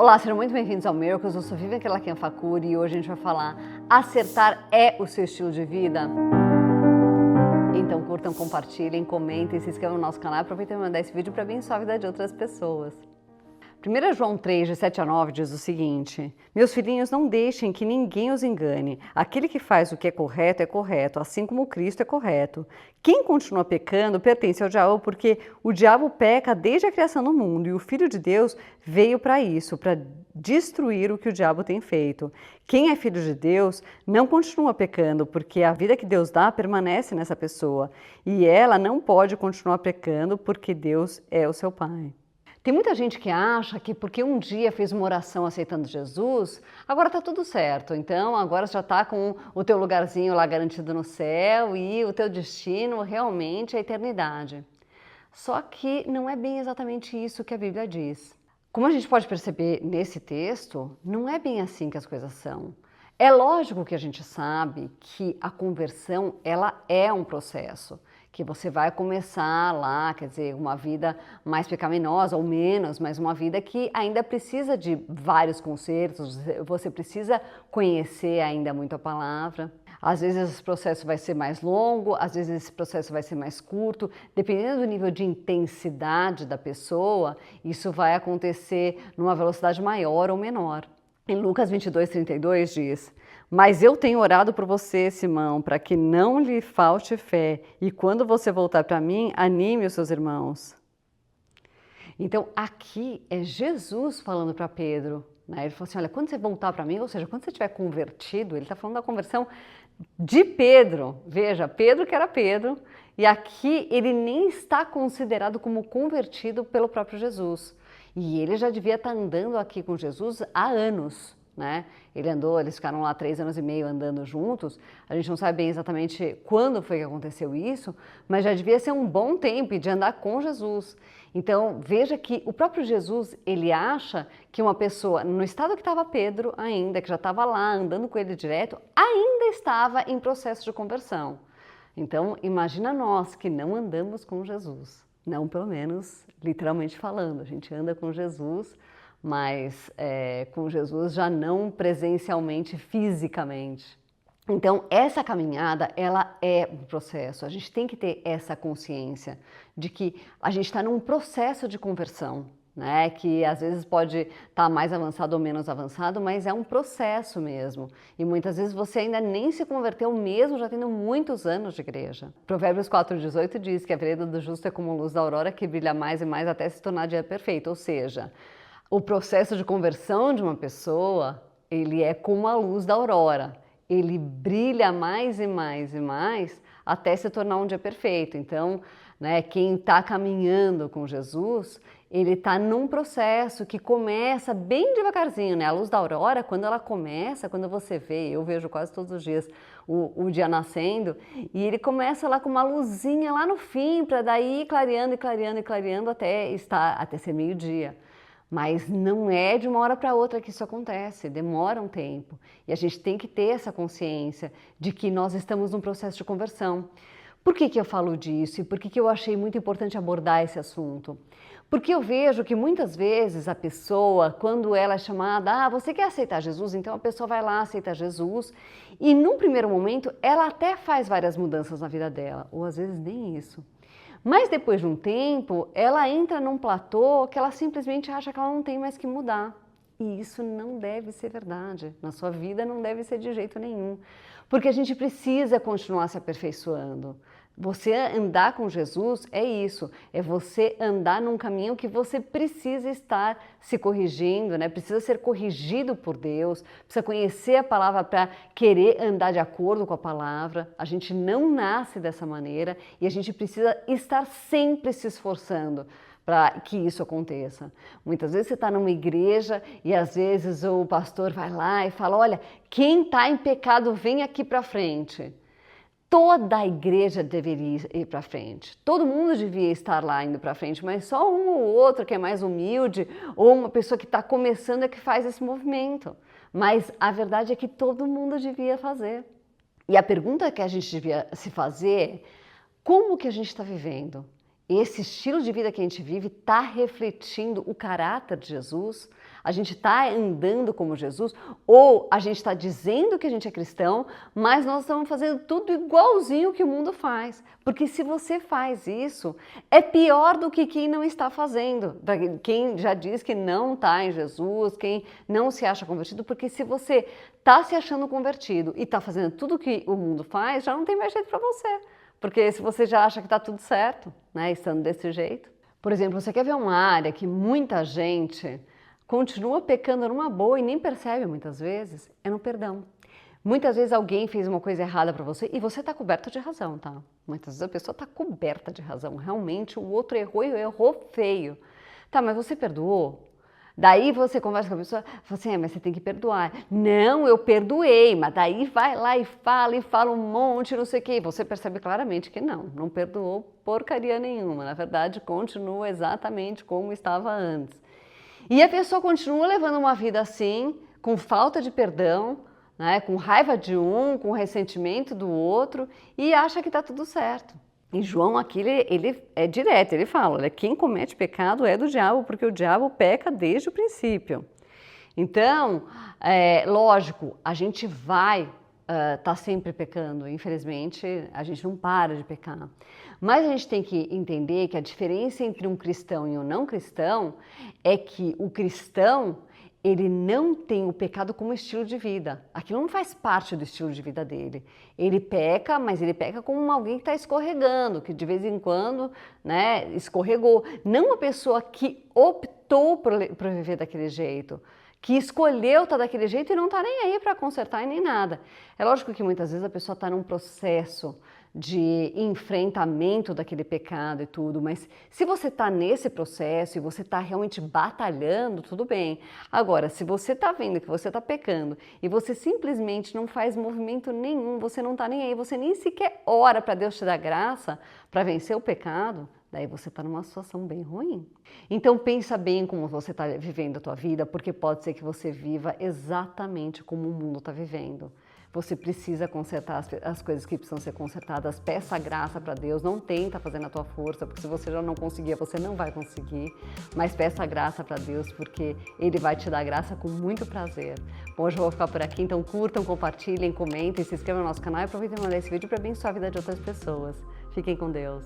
Olá, sejam muito bem-vindos ao Miracles. Eu sou Vivian Kelakian Fakuri e hoje a gente vai falar: acertar é o seu estilo de vida? Então curtam, compartilhem, comentem, se inscrevam no nosso canal e aproveitem para mandar esse vídeo para abençoar a vida de outras pessoas. 1 João 3, de 7 a 9 diz o seguinte: meus filhinhos, não deixem que ninguém os engane. Aquele que faz o que é correto, assim como Cristo é correto. Quem continua pecando pertence ao diabo, porque o diabo peca desde a criação do mundo e o Filho de Deus veio para isso, para destruir o que o diabo tem feito. Quem é filho de Deus não continua pecando, porque a vida que Deus dá permanece nessa pessoa. E ela não pode continuar pecando, porque Deus é o seu Pai. Tem muita gente que acha que porque um dia fez uma oração aceitando Jesus, agora está tudo certo. Então agora já está com o teu lugarzinho lá garantido no céu e o teu destino realmente é a eternidade. Só que não é bem exatamente isso que a Bíblia diz. Como a gente pode perceber nesse texto, não é bem assim que as coisas são. É lógico que a gente sabe que a conversão ela é um processo. Que você vai começar lá, quer dizer, uma vida mais pecaminosa ou menos, mas uma vida que ainda precisa de vários concertos, você precisa conhecer ainda muito a palavra. Às vezes esse processo vai ser mais longo, às vezes esse processo vai ser mais curto, dependendo do nível de intensidade da pessoa, isso vai acontecer numa velocidade maior ou menor. Em Lucas 22:32 diz: mas eu tenho orado por você, Simão, para que não lhe falte fé, e quando você voltar para mim, anime os seus irmãos. Então aqui é Jesus falando para Pedro, né? Ele falou assim: olha, quando você voltar para mim, ou seja, quando você tiver convertido, ele está falando da conversão de Pedro. Veja, Pedro que era Pedro, e aqui ele nem está considerado como convertido pelo próprio Jesus. E ele já devia estar andando aqui com Jesus há anos, né? Eles ficaram lá 3 anos e meio andando juntos. A gente não sabe bem exatamente quando foi que aconteceu isso, mas já devia ser um bom tempo de andar com Jesus. Então veja que o próprio Jesus, ele acha que uma pessoa no estado que estava Pedro ainda, que já estava lá andando com ele direto, ainda estava em processo de conversão. Então imagina nós que não andamos com Jesus, não pelo menos literalmente falando, a gente anda com Jesus, mas com Jesus já não presencialmente, fisicamente. Então essa caminhada, ela é um processo, a gente tem que ter essa consciência de que a gente está num processo de conversão, né? Que às vezes pode estar mais avançado ou menos avançado, mas é um processo mesmo. E muitas vezes você ainda nem se converteu mesmo, já tendo muitos anos de igreja. Provérbios 4:18 diz que a vereda do justo é como a luz da aurora que brilha mais e mais até se tornar dia perfeito, ou seja, o processo de conversão de uma pessoa, ele é como a luz da aurora. Ele brilha mais e mais e mais até se tornar um dia perfeito. Então, né, quem está caminhando com Jesus, ele está num processo que começa bem devagarzinho, né? A luz da aurora, quando ela começa, quando você vê, eu vejo quase todos os dias o dia nascendo, e ele começa lá com uma luzinha lá no fim, para daí ir clareando e clareando e clareando até ser meio-dia. Mas não é de uma hora para outra que isso acontece, demora um tempo. E a gente tem que ter essa consciência de que nós estamos num processo de conversão. Por que eu falo disso e por que eu achei muito importante abordar esse assunto? Porque eu vejo que muitas vezes a pessoa, quando ela é chamada, você quer aceitar Jesus? Então a pessoa vai lá, aceita Jesus e num primeiro momento ela até faz várias mudanças na vida dela, ou às vezes nem isso. Mas depois de um tempo, ela entra num platô que ela simplesmente acha que ela não tem mais que mudar. E isso não deve ser verdade. Na sua vida não deve ser de jeito nenhum. Porque a gente precisa continuar se aperfeiçoando. Você andar com Jesus é isso, é você andar num caminho que você precisa estar se corrigindo, né? Precisa ser corrigido por Deus, precisa conhecer a palavra para querer andar de acordo com a palavra. A gente não nasce dessa maneira e a gente precisa estar sempre se esforçando para que isso aconteça. Muitas vezes você está numa igreja e às vezes o pastor vai lá e fala: olha, quem está em pecado vem aqui para frente. Toda a igreja deveria ir para frente, todo mundo devia estar lá indo para frente, mas só um ou outro que é mais humilde ou uma pessoa que está começando é que faz esse movimento. Mas a verdade é que todo mundo devia fazer. E a pergunta que a gente devia se fazer é: como que a gente está vivendo? esse estilo de vida que a gente vive está refletindo o caráter de Jesus? A gente está andando como Jesus? Ou a gente está dizendo que a gente é cristão, mas nós estamos fazendo tudo igualzinho que o mundo faz? Porque se você faz isso, é pior do que quem não está fazendo. Quem já diz que não está em Jesus, quem não se acha convertido, porque se você está se achando convertido e está fazendo tudo que o mundo faz, já não tem mais jeito para você. Porque se você já acha que está tudo certo, né, estando desse jeito. Por exemplo, você quer ver uma área que muita gente continua pecando numa boa e nem percebe muitas vezes? É no perdão. Muitas vezes alguém fez uma coisa errada para você e você está coberta de razão, tá? Muitas vezes a pessoa está coberta de razão. Realmente o outro errou e errou feio. Tá, mas você perdoou? Daí você conversa com a pessoa, fala assim, mas você tem que perdoar. Não, eu perdoei, mas daí vai lá e fala um monte, não sei o quê. E você percebe claramente que não perdoou porcaria nenhuma. Na verdade, continua exatamente como estava antes. E a pessoa continua levando uma vida assim, com falta de perdão, né, com raiva de um, com ressentimento do outro, e acha que está tudo certo. E João aqui, ele é direto, ele fala, olha, quem comete pecado é do diabo, porque o diabo peca desde o princípio. Então, lógico, a gente vai tá sempre pecando, infelizmente, a gente não para de pecar. Mas a gente tem que entender que a diferença entre um cristão e um não cristão é que o cristão, ele não tem o pecado como estilo de vida. Aquilo não faz parte do estilo de vida dele. Ele peca, mas ele peca como alguém que está escorregando, que de vez em quando, né, escorregou. Não uma pessoa que optou por viver daquele jeito, que escolheu estar daquele jeito e não está nem aí para consertar e nem nada. É lógico que muitas vezes a pessoa está num processo de enfrentamento daquele pecado e tudo, mas se você está nesse processo e você está realmente batalhando, tudo bem. Agora, se você está vendo que você está pecando e você simplesmente não faz movimento nenhum, você não está nem aí, você nem sequer ora para Deus te dar graça para vencer o pecado, daí você está numa situação bem ruim. Então pensa bem como você está vivendo a tua vida, porque pode ser que você viva exatamente como o mundo está vivendo. Você precisa consertar as coisas que precisam ser consertadas, peça graça para Deus, não tenta fazer na tua força, porque se você já não conseguia, você não vai conseguir, mas peça graça para Deus, porque Ele vai te dar graça com muito prazer. Bom, hoje eu vou ficar por aqui, então curtam, compartilhem, comentem, se inscrevam no nosso canal e aproveitem para mandar esse vídeo para abençoar a vida de outras pessoas. Fiquem com Deus.